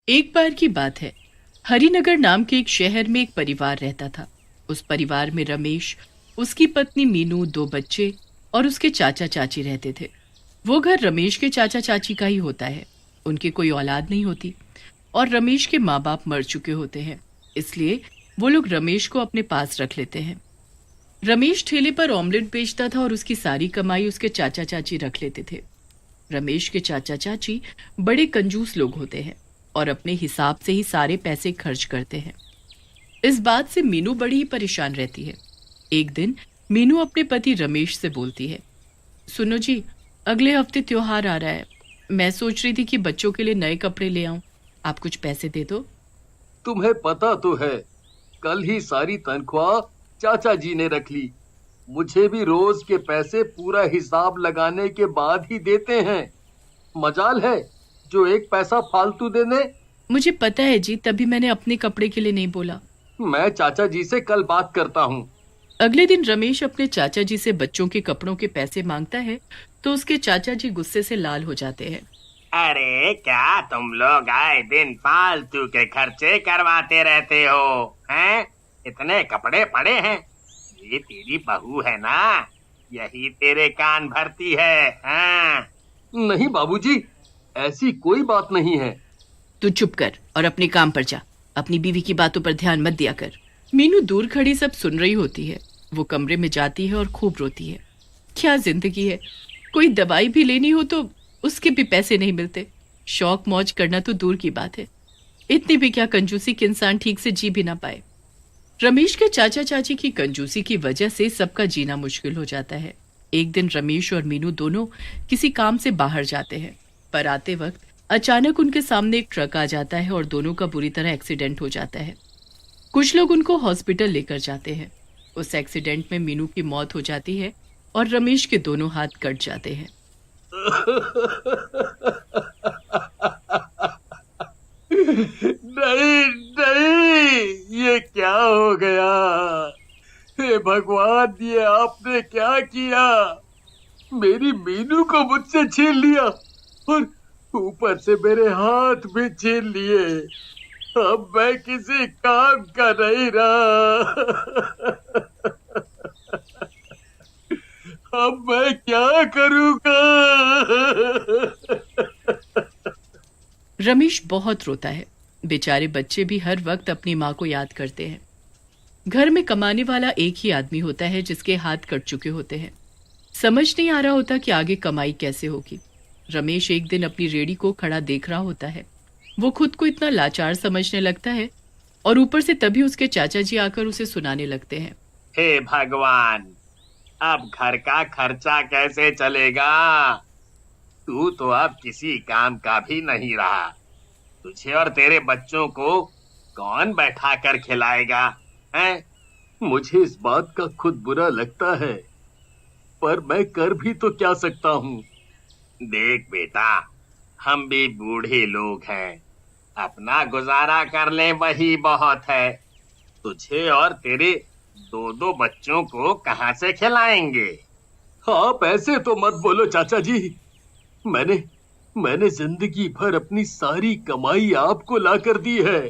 एक बार की बात है। हरिनगर नाम के एक शहर में एक परिवार रहता था। उस परिवार में रमेश, उसकी पत्नी मीनू, दो बच्चे और उसके चाचा चाची रहते थे। वो घर रमेश के चाचा चाची का ही होता है। उनकी कोई औलाद नहीं होती और रमेश के माँ बाप मर चुके होते हैं, इसलिए वो लोग रमेश को अपने पास रख लेते हैं। रमेश ठेले पर ऑमलेट बेचता था और उसकी सारी कमाई उसके चाचा चाची रख लेते थे। रमेश के चाचा चाची बड़े कंजूस लोग होते हैं और अपने हिसाब से ही सारे पैसे खर्च करते हैं। इस बात से मीनू बड़ी ही परेशान रहती है। एक दिन मीनू अपने पति रमेश से बोलती है, सुनो जी, अगले हफ्ते त्योहार आ रहा है। मैं सोच रही थी कि बच्चों के लिए नए कपड़े ले आऊं। आप कुछ पैसे दे दो। तुम्हें पता तो है, कल ही सारी तनख्वाह चाचा जी ने रख ली। मुझे भी रोज के पैसे पूरा हिसाब लगाने के बाद ही देते हैं। मजाल है जो एक पैसा फालतू दे दे। मुझे पता है जी, तभी मैंने अपने कपड़े के लिए नहीं बोला। मैं चाचा जी से कल बात करता हूँ। अगले दिन रमेश अपने चाचा जी से बच्चों के कपड़ों के पैसे मांगता है तो उसके चाचा जी गुस्से से लाल हो जाते हैं। अरे क्या तुम लोग आए दिन फालतू के खर्चे करवाते रहते हो हैं? इतने कपड़े पड़े हैं, ये तेरी बहू है ना, यही तेरे कान भरती है। हाँ? नहीं बाबूजी, ऐसी कोई बात नहीं है। तू चुप कर और अपने काम पर जा। अपनी बीवी की बातों पर ध्यान मत दिया कर। मीनू दूर खड़ी सब सुन रही होती है। वो कमरे में जाती है और खूब रोती है। क्या जिंदगी है, कोई दवाई भी लेनी हो तो उसके भी पैसे नहीं मिलते। शौक मौज करना तो दूर की बात है, इतनी भी क्या कंजूसी कि इंसान ठीक से जी भी ना पाए। रमेश के चाचा चाची की कंजूसी की वजह से सबका जीना मुश्किल हो जाता है। एक दिन रमेश और मीनू दोनों किसी काम से बाहर जाते हैं, पर आते वक्त अचानक उनके सामने एक ट्रक आ जाता है और दोनों का बुरी तरह एक्सीडेंट हो जाता है। कुछ लोग उनको हॉस्पिटल लेकर जाते हैं। उस एक्सीडेंट में मीनू की मौत हो जाती है और रमेश के दोनों हाथ कट जाते हैं। नहीं नहीं, ये क्या हो गया? हे भगवान, ये आपने क्या किया? मेरी मीनू को मुझसे छीन लिया और ऊपर से मेरे हाथ भी छीन लिए। अब मैं किसी काम का नहीं रहा। अब मैं क्या करूंगा? रमेश बहुत रोता है। बेचारे बच्चे भी हर वक्त अपनी माँ को याद करते हैं। घर में कमाने वाला एक ही आदमी होता है जिसके हाथ कट चुके होते हैं। समझ नहीं आ रहा होता कि आगे कमाई कैसे होगी। रमेश एक दिन अपनी रेहड़ी को खड़ा देख रहा होता है। वो खुद को इतना लाचार समझने लगता है और ऊपर से तभी उसके चाचा जी आकर उसे सुनाने लगते हैं। हे भगवान, अब घर का खर्चा कैसे चलेगा? तू तो अब किसी काम का भी नहीं रहा। तुझे और तेरे बच्चों को कौन बैठा कर खिलाएगा? हैं? मुझे इस बात का खुद बुरा लगता है, पर मैं कर भी तो क्या सकता हूँ। देख बेटा, हम भी बूढ़े लोग हैं, अपना गुजारा कर ले वही बहुत है। तुझे और तेरे दो दो बच्चों को कहाँ से खिलाएंगे? आप ऐसे तो मत बोलो चाचा जी। मैंने जिंदगी भर अपनी सारी कमाई आपको ला कर दी है।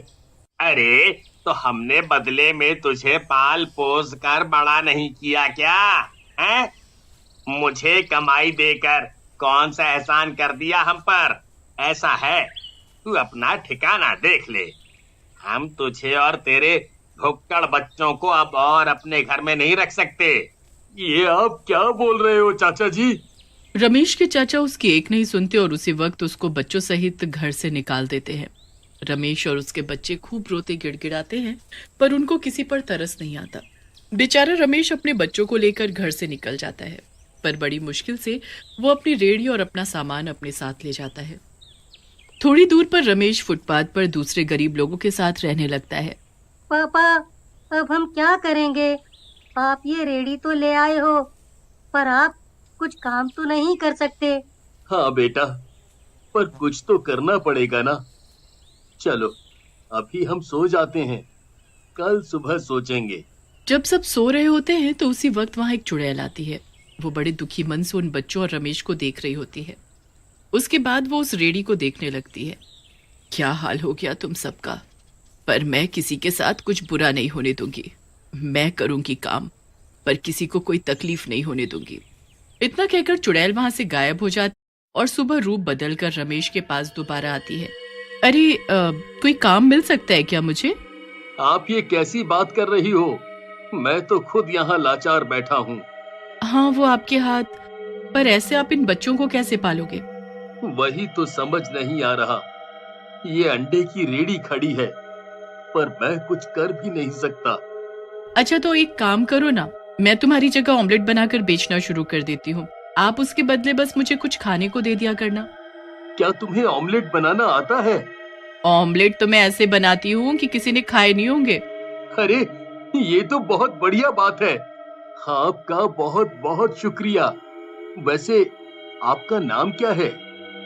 अरे तो हमने बदले में तुझे पाल पोस कर बड़ा नहीं किया क्या? हैं? मुझे कमाई देकर कौन सा एहसान कर दिया हम पर? ऐसा है, तू अपना ठिकाना देख ले। हम तुझे और तेरे भुक्कड़ बच्चों को अब और अपने घर में नहीं रख सकते। ये आप क्या बोल रहे हो चाचा जी? रमेश के चाचा उसकी एक नहीं सुनते और उसी वक्त उसको बच्चों सहित घर से निकाल देते हैं। रमेश और उसके बच्चे खूब रोते गिड़गिड़ाते हैं, पर उनको किसी पर तरस नहीं आता। बेचारा रमेश अपने बच्चों को लेकर घर से निकल जाता है, पर बड़ी मुश्किल से वो अपनी रेहड़ी और अपना सामान अपने साथ ले जाता है। थोड़ी दूर पर रमेश फुटपाथ पर दूसरे गरीब लोगों के साथ रहने लगता है। पापा, अब हम क्या करेंगे? आप ये रेडी तो ले आए हो, पर आप कुछ काम तो नहीं कर सकते। हाँ बेटा, पर कुछ तो करना पड़ेगा ना। चलो अभी हम सो जाते हैं, कल सुबह सोचेंगे। जब सब सो रहे होते हैं तो उसी वक्त वहां एक चुड़ैल आती है। वो बड़े दुखी मन से उन बच्चों और रमेश को देख रही होती है। उसके बाद वो उस रेड़ी को देखने लगती है। क्या हाल हो गया तुम सबका। पर मैं किसी के साथ कुछ बुरा नहीं होने दूंगी। मैं करूंगी काम, पर किसी को कोई तकलीफ नहीं होने दूंगी। इतना कहकर चुड़ैल वहां से गायब हो जाती और सुबह रूप बदलकर रमेश के पास दोबारा आती है। अरे कोई काम मिल सकता है क्या मुझे? आप ये कैसी बात कर रही हो? मैं तो खुद यहाँ लाचार बैठा हूँ। हाँ, वो आपके हाथ, पर ऐसे आप इन बच्चों को कैसे पालोगे? वही तो समझ नहीं आ रहा। ये अंडे की रेडी खड़ी है, पर मैं कुछ कर भी नहीं सकता। अच्छा, तो एक काम करो ना, मैं तुम्हारी जगह ऑमलेट बनाकर बेचना शुरू कर देती हूँ। आप उसके बदले बस मुझे कुछ खाने को दे दिया करना। क्या तुम्हें ऑमलेट बनाना आता है? ऑमलेट तो मैं ऐसे बनाती हूँ कि किसी ने खाए नहीं होंगे। अरे, ये तो बहुत बढ़िया बात है। आपका बहुत बहुत शुक्रिया। वैसे आपका नाम क्या है?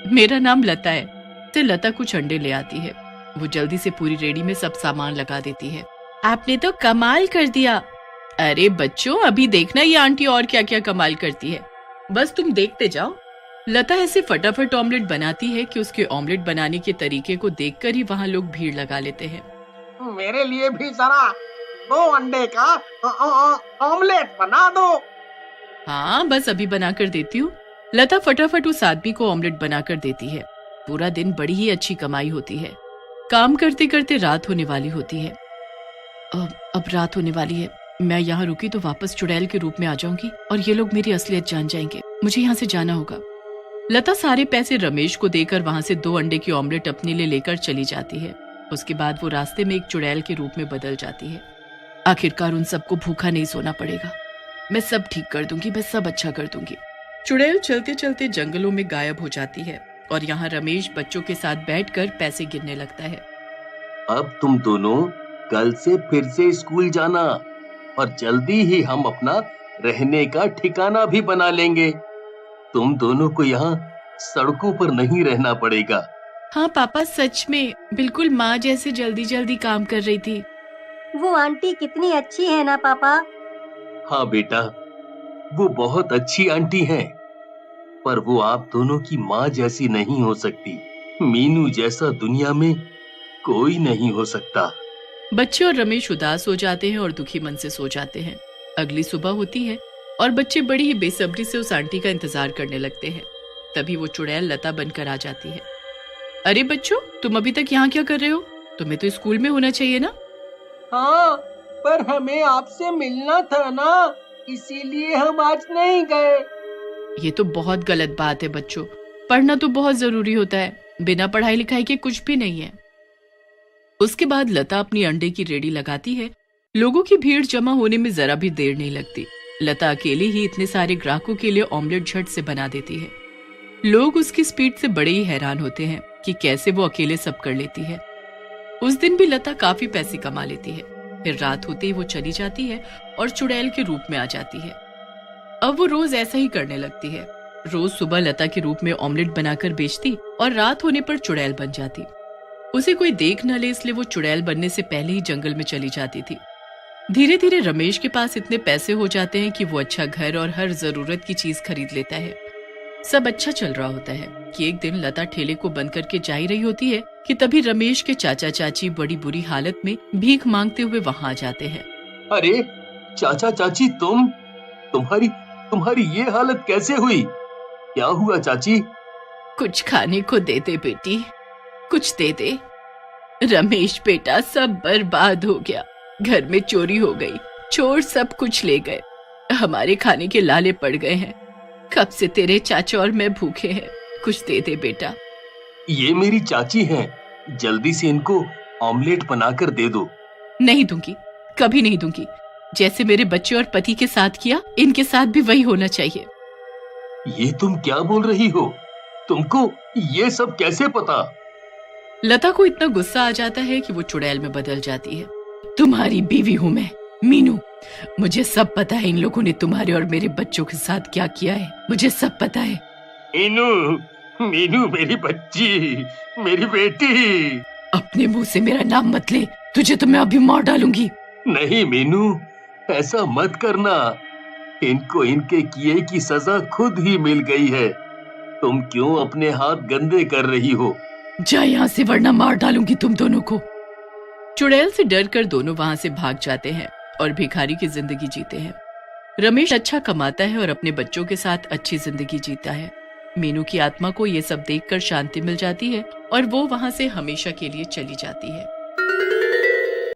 मेरा नाम लता है। तो लता कुछ अंडे ले आती है। वो जल्दी से पूरी रेडी में सब सामान लगा देती है। आपने तो कमाल कर दिया। अरे बच्चों, अभी देखना ये आंटी और क्या क्या कमाल करती है, बस तुम देखते जाओ। लता ऐसे फटाफट ऑमलेट बनाती है कि उसके ऑमलेट बनाने के तरीके को देखकर ही वहाँ लोग भीड़ लगा लेते हैं। मेरे लिए भी जरा 2 अंडे का ऑमलेट बना दो। हाँ, बस अभी बनाकर देती हूँ। लता फटाफट उस आदमी को ऑमलेट बनाकर देती है। पूरा दिन बड़ी ही अच्छी कमाई होती है। काम करते करते रात होने वाली होती है। अब रात होने वाली है। मैं यहाँ रुकी तो वापस चुड़ैल के रूप में आ जाऊंगी और ये लोग मेरी असलियत जान जाएंगे। मुझे यहाँ से जाना होगा। लता सारे पैसे रमेश को देकर वहां से 2 अंडे की ऑमलेट अपने लिए लेकर चली जाती है। उसके बाद वो रास्ते में एक चुड़ैल के रूप में बदल जाती है। आखिरकार उन सबको भूखा नहीं सोना पड़ेगा। मैं सब ठीक कर दूंगी, मैं सब अच्छा कर दूंगी। चुड़ैल चलते चलते जंगलों में गायब हो जाती है और यहाँ रमेश बच्चों के साथ बैठकर पैसे गिनने लगता है। अब तुम दोनों कल से फिर से स्कूल जाना और जल्दी ही हम अपना रहने का ठिकाना भी बना लेंगे। तुम दोनों को यहाँ सड़कों पर नहीं रहना पड़ेगा। हाँ पापा, सच में बिल्कुल माँ जैसे जल्दी जल्दी काम कर रही थी। वो आंटी कितनी अच्छी है ना पापा। हाँ बेटा, वो बहुत अच्छी आंटी हैं, पर वो आप दोनों की माँ जैसी नहीं हो सकती। मीनू जैसा दुनिया में कोई नहीं हो सकता। बच्चे और रमेश उदास हो जाते हैं और दुखी मन से सो जाते हैं। अगली सुबह होती है और बच्चे बड़ी ही बेसब्री से उस आंटी का इंतजार करने लगते हैं। तभी वो चुड़ैल लता बनकर आ जाती है। अरे बच्चों, तुम अभी तक यहाँ क्या कर रहे हो? तुम्हें तो स्कूल में होना चाहिए ना। हाँ, पर हमें आपसे मिलना था ना, इसीलिए हम आज नहीं गए। ये तो बहुत गलत बात है बच्चों। पढ़ना तो बहुत जरूरी होता है। बिना पढ़ाई लिखाई के कुछ भी नहीं है। उसके बाद लता अपनी अंडे की रेडी लगाती है। लोगों की भीड़ जमा होने में जरा भी देर नहीं लगती। लता अकेले ही इतने सारे ग्राहकों के लिए ऑमलेट झट से बना देती है। लोग उसकी स्पीड से बड़े ही हैरान होते हैं कि कैसे वो अकेले सब कर लेती है। उस दिन भी लता काफी पैसे कमा लेती है। फिर रात होते ही वो चली जाती है और चुड़ैल के रूप में आ जाती है। अब वो रोज ऐसा ही करने लगती है। रोज सुबह लता के रूप में ऑमलेट बनाकर बेचती और रात होने पर चुड़ैल बन जाती। उसे कोई देख न ले, इसलिए वो चुड़ैल बनने से पहले ही जंगल में चली जाती थी। धीरे धीरे रमेश के पास इतने पैसे हो जाते हैं कि वो अच्छा घर और हर जरूरत की चीज खरीद लेता है। सब अच्छा चल रहा होता है कि एक दिन लता ठेले को बंद करके जा ही रही होती है कि तभी रमेश के चाचा चाची बड़ी बुरी हालत में भीख मांगते हुए वहां आ जाते हैं। अरे चाचा चाची, तुम्हारी ये हालत कैसे हुई? क्या हुआ चाची? कुछ खाने को दे दे बेटी, कुछ दे दे। रमेश बेटा, सब बर्बाद हो गया। घर में चोरी हो गई, चोर सब कुछ ले गए। हमारे खाने के लाले पड़ गए हैं। कब से तेरे चाचा और मैं भूखे हैं। कुछ दे दे बेटा। ये मेरी चाची हैं, जल्दी से इनको ऑमलेट बनाकर दे दो। नहीं दूंगी, कभी नहीं दूंगी। जैसे मेरे बच्चे और पति के साथ किया, इनके साथ भी वही होना चाहिए। ये तुम क्या बोल रही हो? तुमको ये सब कैसे पता? लता को इतना गुस्सा आ जाता है कि वो चुड़ैल में बदल जाती है। तुम्हारी बीवी हूँ मैं, मीनू। मुझे सब पता है इन लोगों ने तुम्हारे और मेरे बच्चों के साथ क्या किया है। मुझे सब पता है। मीनू मेरी बच्ची, मेरी बेटी। अपने मुंह से मेरा नाम मत ले, तुझे तो मैं अभी मार डालूंगी। नहीं मीनू, ऐसा मत करना। इनको इनके किए की सजा खुद ही मिल गई है। तुम क्यों अपने हाथ गंदे कर रही हो? जा यहाँ से वरना मार डालूंगी तुम दोनों को। चुड़ैल से डरकर दोनों वहां से भाग जाते हैं और भिखारी की जिंदगी जीते हैं। रमेश अच्छा कमाता है और अपने बच्चों के साथ अच्छी जिंदगी जीता है। मीनू की आत्मा को ये सब देखकर शांति मिल जाती है और वो वहां से हमेशा के लिए चली जाती है।